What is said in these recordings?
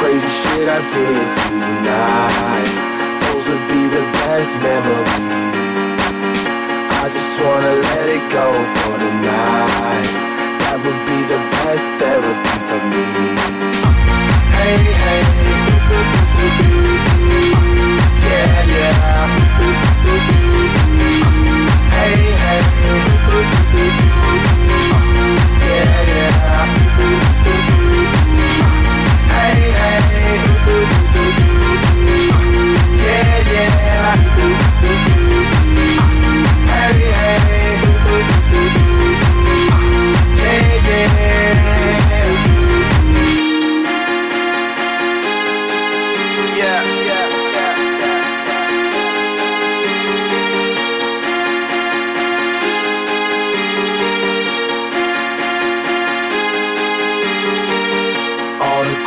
crazy shit I did tonight, those would be the best memories. I just wanna let it go for the night. That would be the best therapy for me. Hey, hey, yeah, yeah. Hey, hey, yeah, yeah. Hey, hey, yeah, yeah. Hey, hey, yeah, yeah. Yeah, yeah.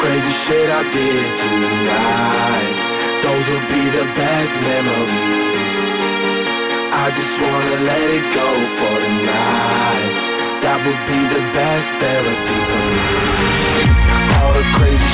Crazy shit I did tonight, those will be the best memories. I just wanna let it go for the night. That would be the best therapy for me. All the crazy